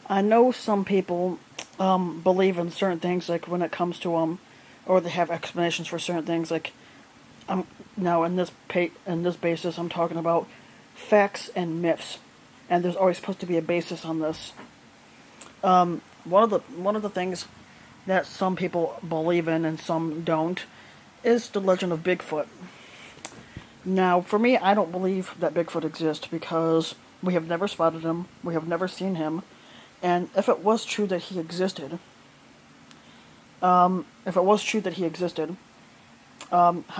I know some people believe in certain things, like when it comes to or they have explanations for certain things. Like I'm now in this basis, I'm talking about facts and myths, and there's always supposed to be a basis on this. One of the things that some people believe in and some don't is the legend of Bigfoot. Now, for me, I don't believe that Bigfoot exists because we have never spotted him, we have never seen him, and if it was true that he existed, how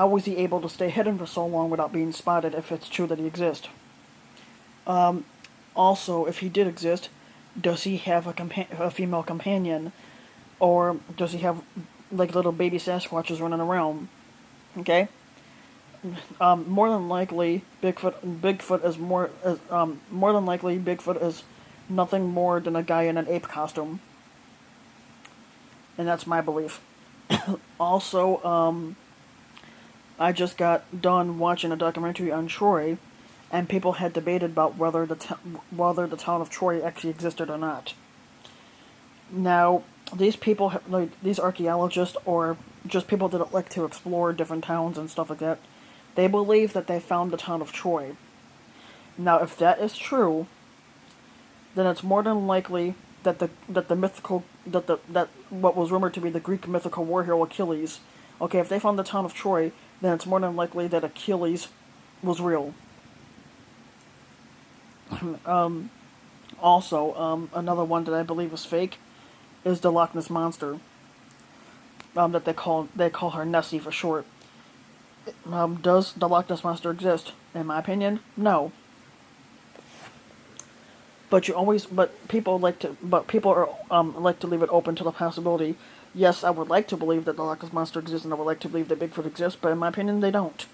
was he able to stay hidden for so long without being spotted if it's true that he exists? Also, if he did exist, does he have a female companion, or does he have like little baby Sasquatches running around? Okay, more than likely, Bigfoot is nothing more than a guy in an ape costume, and that's my belief. Also, I just got done watching a documentary on Troy, and people had debated about whether the town of Troy actually existed or not. Now, these people, like these archaeologists or just people that like to explore different towns and stuff like that, they believe that they found the town of Troy. Now, if that is true, then it's more than likely that that what was rumored to be the Greek mythical war hero Achilles. Okay, if they found the town of Troy, then it's more than likely that Achilles was real. Also, another one that I believe is fake is the Loch Ness monster. That they call her Nessie for short. Does the Loch Ness monster exist? In my opinion, no. But people are like to leave it open to the possibility. Yes, I would like to believe that the Loch Ness monster exists, and I would like to believe that Bigfoot exists, but in my opinion, they don't.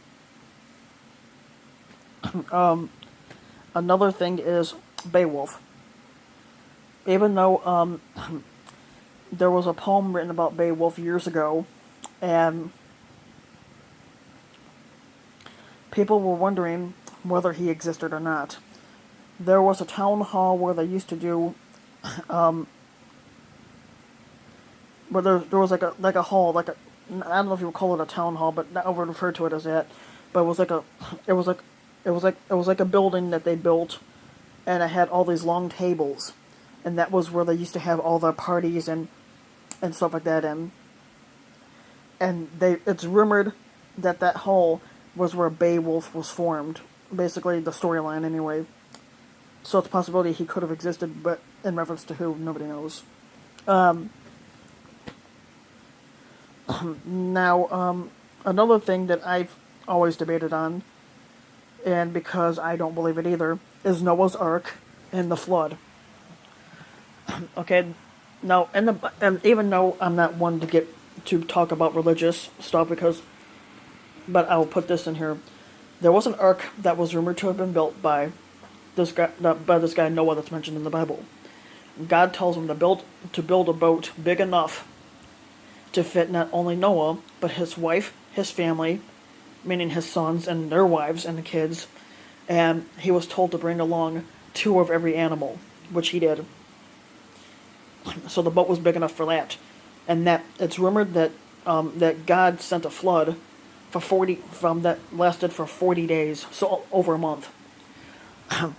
Another thing is Beowulf. Even though there was a poem written about Beowulf years ago, and people were wondering whether he existed or not. There was a town hall where they used to do, where there was like a hall, I don't know if you would call it a town hall, but I would refer to it as that. But it was like it was like a building that they built, and it had all these long tables, and that was where they used to have all their parties and stuff like that. And it's rumored that that hall was where Beowulf was formed. Basically, the storyline anyway. So it's a possibility he could have existed, but in reference to who, nobody knows. Now, another thing that I've always debated on, and because I don't believe it either, is Noah's Ark and the flood. Okay, now, and even though I'm not one to talk about religious stuff, but I'll put this in here. There was an ark that was rumored to have been built by this guy Noah that's mentioned in the Bible. God tells him to build a boat big enough to fit not only Noah but his wife, his family, meaning his sons and their wives and the kids, and he was told to bring along 2 of every animal, which he did. So the boat was big enough for that, and that it's rumored that God sent a flood that lasted for 40 days, so over a month.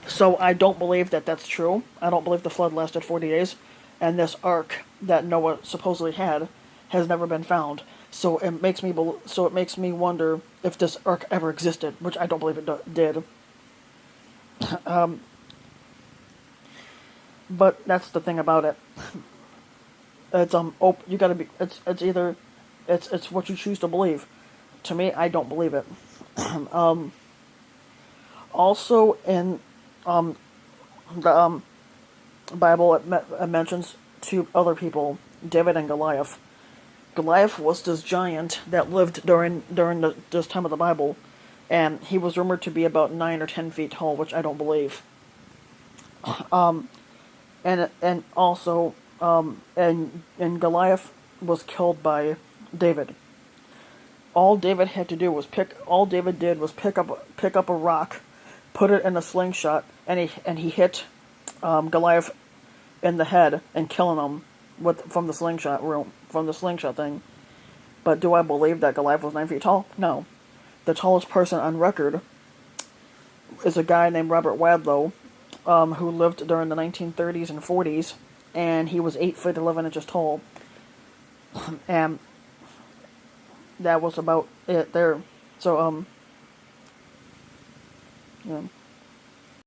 So I don't believe that that's true. I don't believe the flood lasted 40 days, and this ark that Noah supposedly had has never been found. So it makes me wonder if this ark ever existed, which I don't believe it did. But that's the thing about it. It's you gotta be. It's either it's what you choose to believe. To me, I don't believe it. Also, in the Bible, it mentions 2 other people, David and Goliath. Goliath was this giant that lived during this time of the Bible, and he was rumored to be about 9 or 10 feet tall, which I don't believe. And also, and Goliath was killed by David. All David did was pick up a rock, put it in a slingshot, and he hit Goliath in the head and killing him from the slingshot thing. But do I believe that Goliath was 9 feet tall? No. The tallest person on record is a guy named Robert Wadlow, who lived during the 1930s and 40s, and he was 8 feet 11 inches tall. And that was about it there. So, yeah.